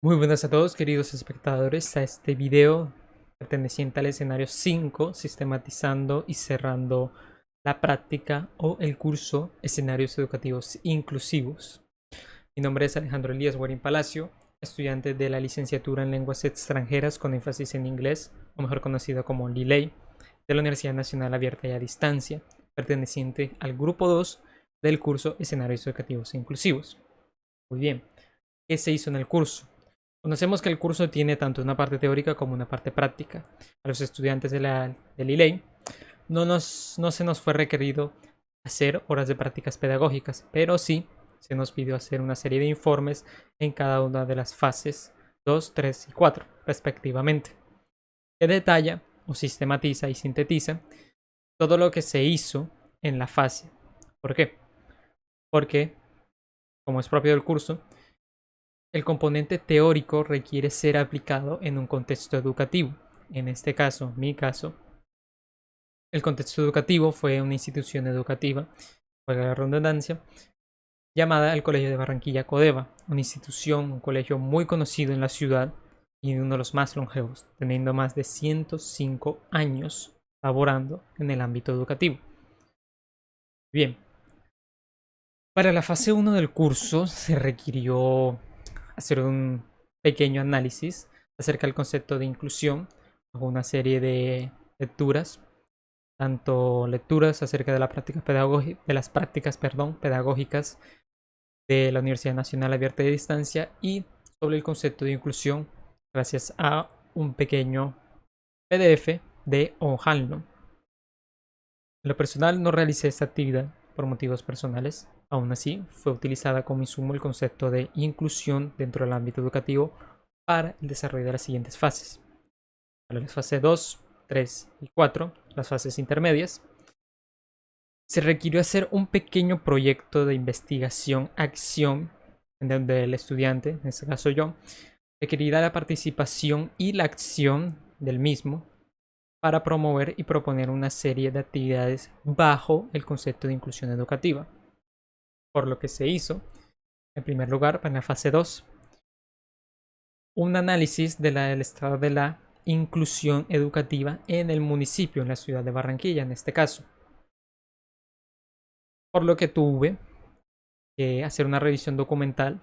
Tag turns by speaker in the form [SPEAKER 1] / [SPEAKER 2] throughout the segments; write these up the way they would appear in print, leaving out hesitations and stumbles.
[SPEAKER 1] Muy buenas a todos, queridos espectadores, a este video perteneciente al escenario 5, sistematizando y cerrando la práctica o el curso Escenarios Educativos Inclusivos. Mi nombre es Alejandro Elías Guarín Palacio, estudiante de la licenciatura en Lenguas Extranjeras con énfasis en inglés, o mejor conocido como LILEI, de la Universidad Nacional Abierta y a Distancia, perteneciente al grupo 2 del curso Escenarios Educativos Inclusivos. Muy bien, ¿qué se hizo en el curso? Conocemos que el curso tiene tanto una parte teórica como una parte práctica. A los estudiantes del ILEI no se nos fue requerido hacer horas de prácticas pedagógicas, pero sí se nos pidió hacer una serie de informes en cada una de las fases 2, 3 y 4, respectivamente, que detalla o sistematiza y sintetiza todo lo que se hizo en la fase. ¿Por qué? Porque, como es propio del curso, el componente teórico requiere ser aplicado en un contexto educativo. En este caso, mi caso, el contexto educativo fue una institución educativa, valga la redundancia, llamada el Colegio de Barranquilla Codeva, una institución, un colegio muy conocido en la ciudad y uno de los más longevos, teniendo más de 105 años laborando en el ámbito educativo. Bien, para la fase 1 del curso se requirió hacer un pequeño análisis acerca del concepto de inclusión, bajo una serie de lecturas, tanto lecturas acerca de, de las prácticas pedagógicas de la Universidad Nacional Abierta de Distancia y sobre el concepto de inclusión gracias a un pequeño PDF de Ojalno. En lo personal no realicé esta actividad por motivos personales. Aún así, fue utilizada como insumo el concepto de inclusión dentro del ámbito educativo para el desarrollo de las siguientes fases. Para las fases 2, 3 y 4, las fases intermedias, se requirió hacer un pequeño proyecto de investigación-acción en donde el estudiante, en este caso yo, requerirá la participación y la acción del mismo para promover y proponer una serie de actividades bajo el concepto de inclusión educativa. Por lo que se hizo, en primer lugar, para la fase 2, un análisis del estado de la inclusión educativa en el municipio, en la ciudad de Barranquilla, en este caso. Por lo que tuve que hacer una revisión documental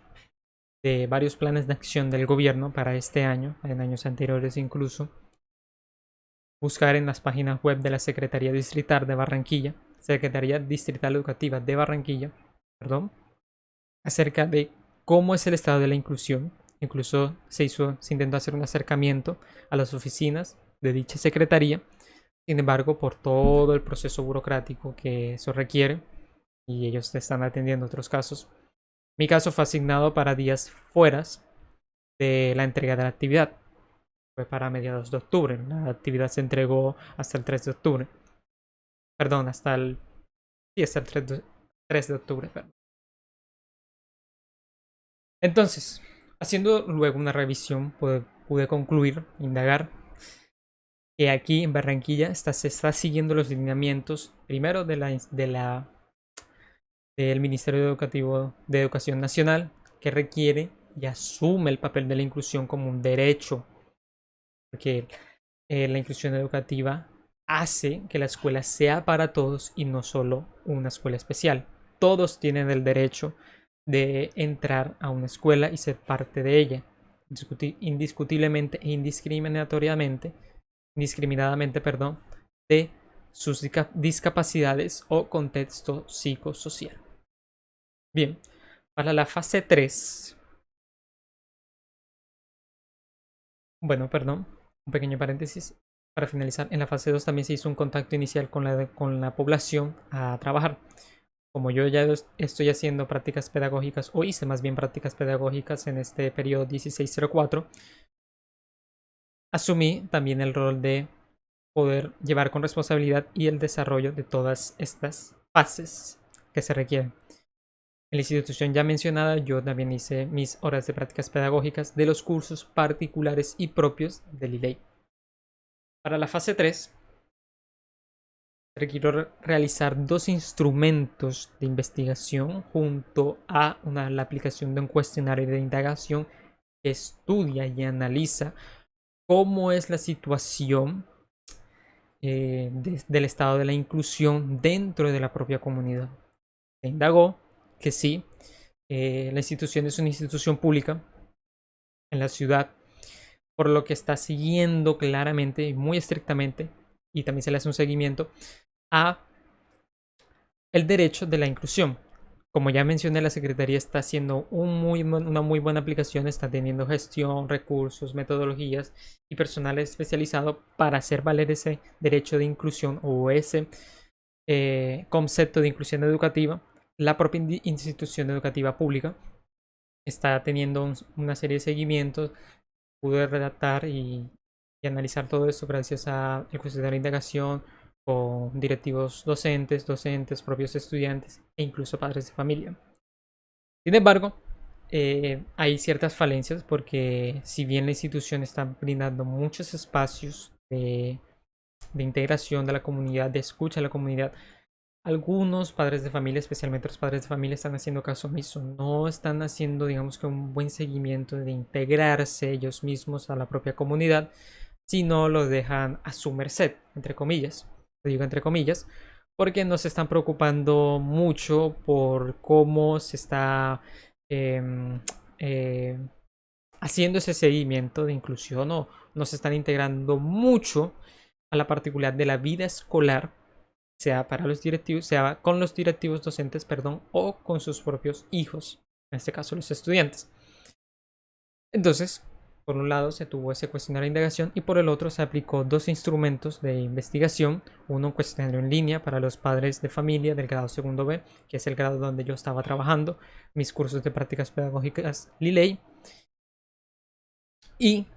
[SPEAKER 1] de varios planes de acción del gobierno para este año, en años anteriores incluso, buscar en las páginas web de la Secretaría Distrital de Barranquilla, Secretaría Distrital Educativa de Barranquilla, perdón, acerca de cómo es el estado de la inclusión. Incluso se intentó hacer un acercamiento a las oficinas de dicha secretaría. Sin embargo, por todo el proceso burocrático que eso requiere, y ellos están atendiendo otros casos, mi caso fue asignado para días fuera de la entrega de la actividad. Fue para mediados de octubre. La actividad se entregó hasta el 3 de octubre. Perdón, hasta el... Sí, hasta el 3 de octubre. Perdón. Entonces, haciendo luego una revisión, pude concluir, indagar, que aquí en Barranquilla se está siguiendo los lineamientos, primero del Ministerio Educativo de Educación Nacional, que requiere y asume el papel de la inclusión como un derecho, porque la inclusión educativa hace que la escuela sea para todos y no solo una escuela especial. Todos tienen el derecho de entrar a una escuela y ser parte de ella, indiscutiblemente e indiscriminadamente, perdón, de sus discapacidades o contexto psicosocial. Bien, para la fase 3, bueno, perdón, un pequeño paréntesis. Para finalizar, en la fase 2 también se hizo un contacto inicial con la población a trabajar. Como yo ya estoy haciendo prácticas pedagógicas, o hice más bien prácticas pedagógicas en este periodo 1604, asumí también el rol de poder llevar con responsabilidad y el desarrollo de todas estas fases que se requieren. En la institución ya mencionada, yo también hice mis horas de prácticas pedagógicas de los cursos particulares y propios del ILEI. Para la fase 3, requiero realizar dos instrumentos de investigación junto a la aplicación de un cuestionario de indagación que estudia y analiza cómo es la situación del estado de la inclusión dentro de la propia comunidad. Se indagó que sí, la institución es una institución pública en la ciudad, por lo que está siguiendo claramente y muy estrictamente, y también se le hace un seguimiento a el derecho de la inclusión. Como ya mencioné, la Secretaría está haciendo una muy buena aplicación, está teniendo gestión, recursos, metodologías y personal especializado para hacer valer ese derecho de inclusión o ese concepto de inclusión educativa. La propia institución educativa pública está teniendo una serie de seguimientos. Pude redactar y analizar todo esto gracias al cuestionario de indagación con directivos docentes, propios estudiantes e incluso padres de familia. Sin embargo, hay ciertas falencias porque si bien la institución está brindando muchos espacios de integración de la comunidad, de escucha a la comunidad, algunos padres de familia, especialmente los padres de familia, están haciendo caso omiso. No están haciendo, digamos que un buen seguimiento de integrarse ellos mismos a la propia comunidad, sino lo dejan a su merced, entre comillas. Lo digo entre comillas, porque no se están preocupando mucho por cómo se está em, eh, haciendo ese seguimiento de inclusión, o no se están integrando mucho a la particularidad de la vida escolar, sea para los directivos, sea con los directivos docentes, perdón, o con sus propios hijos, en este caso los estudiantes. Entonces, por un lado se tuvo ese cuestionario de indagación y por el otro se aplicó dos instrumentos de investigación, uno un cuestionario en línea para los padres de familia del grado segundo B, que es el grado donde yo estaba trabajando, mis cursos de prácticas pedagógicas Liley, y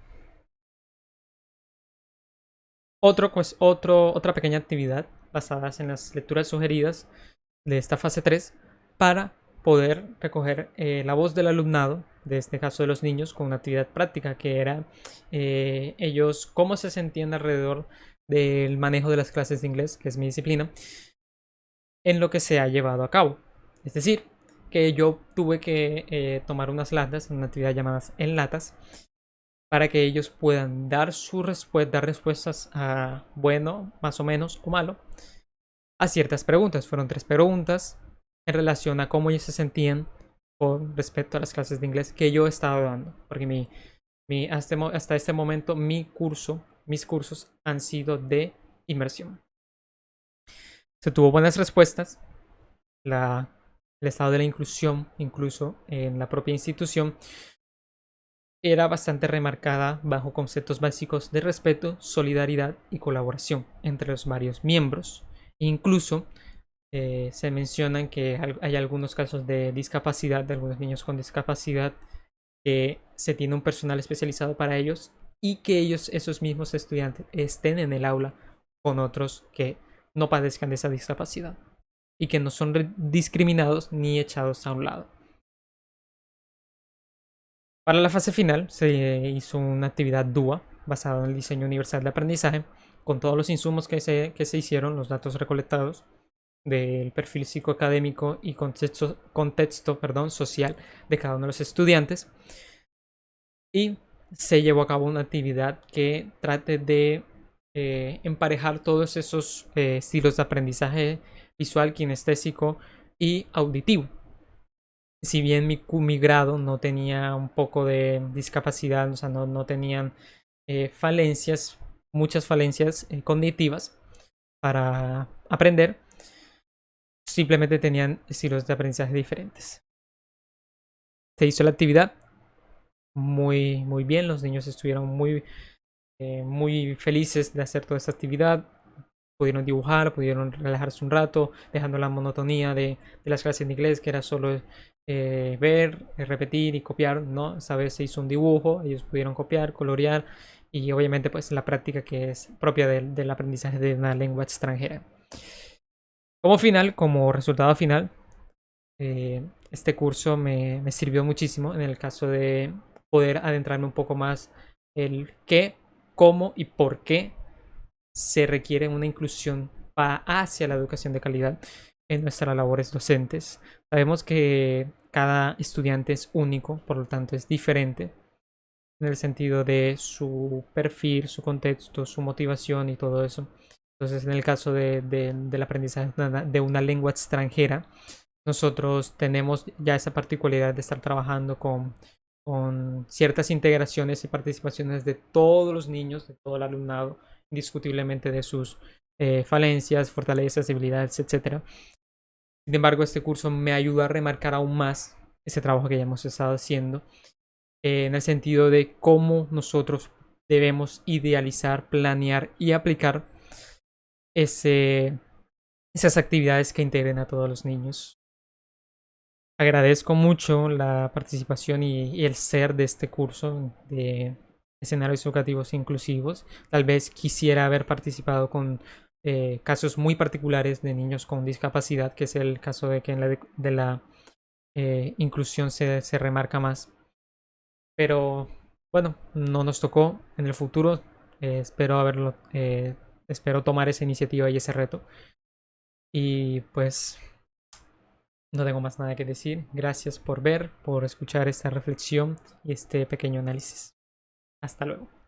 [SPEAKER 1] otra pequeña actividad basada en las lecturas sugeridas de esta fase 3 para poder recoger la voz del alumnado, de este caso de los niños, con una actividad práctica que era ellos cómo se sentían alrededor del manejo de las clases de inglés, que es mi disciplina, en lo que se ha llevado a cabo. Es decir, que yo tuve que tomar unas latas, una actividad llamada en latas, para que ellos puedan dar dar respuestas a bueno, más o menos o malo a ciertas preguntas. Fueron 3 preguntas en relación a cómo ellos se sentían con respecto a las clases de inglés que yo estaba dando. Porque hasta este momento mis cursos han sido de inmersión. Se tuvo buenas respuestas. El estado de la inclusión, incluso en la propia institución, era bastante remarcada bajo conceptos básicos de respeto, solidaridad y colaboración entre los varios miembros. Incluso se mencionan que hay algunos casos de discapacidad, de algunos niños con discapacidad, que se tiene un personal especializado para ellos y que esos mismos estudiantes, estén en el aula con otros que no padezcan de esa discapacidad y que no son discriminados ni echados a un lado. Para la fase final se hizo una actividad DUA basada en el diseño universal de aprendizaje, con todos los insumos que se hicieron, los datos recolectados del perfil psicoacadémico y contexto social de cada uno de los estudiantes. Y se llevó a cabo una actividad que trate de emparejar todos esos estilos de aprendizaje visual, kinestésico y auditivo. Si bien mi grado no tenía un poco de discapacidad, o sea, no tenían muchas falencias cognitivas para aprender, simplemente tenían estilos de aprendizaje diferentes. Se hizo la actividad muy, muy bien, los niños estuvieron muy felices de hacer toda esta actividad. Pudieron dibujar, pudieron relajarse un rato, dejando la monotonía de las clases de inglés, que era solo ver, repetir y copiar, ¿no? Esta vez se hizo un dibujo, ellos pudieron copiar, colorear y obviamente pues la práctica que es propia del aprendizaje de una lengua extranjera. Como resultado final, este curso me sirvió muchísimo en el caso de poder adentrarme un poco más el qué, cómo y por qué se requiere una inclusión hacia la educación de calidad en nuestras labores docentes. Sabemos que cada estudiante es único, por lo tanto es diferente. en el sentido de su perfil, su contexto, su motivación y todo eso. Entonces, en el caso del aprendizaje de una lengua extranjera, nosotros tenemos ya esa particularidad de estar trabajando con ciertas integraciones y participaciones de todos los niños, de todo el alumnado, indiscutiblemente de sus falencias, fortalezas, debilidades, etc. Sin embargo, este curso me ayuda a remarcar aún más ese trabajo que ya hemos estado haciendo, en el sentido de cómo nosotros debemos idealizar, planear y aplicar esas actividades que integren a todos los niños. Agradezco mucho la participación y el ser de este curso de escenarios educativos inclusivos. Tal vez quisiera haber participado con casos muy particulares de niños con discapacidad, que es el caso de que en la inclusión se remarca más. Pero bueno, no nos tocó en el futuro. Espero tomar esa iniciativa y ese reto. Y pues no tengo más nada que decir. Gracias por ver, por escuchar esta reflexión y este pequeño análisis. Hasta luego.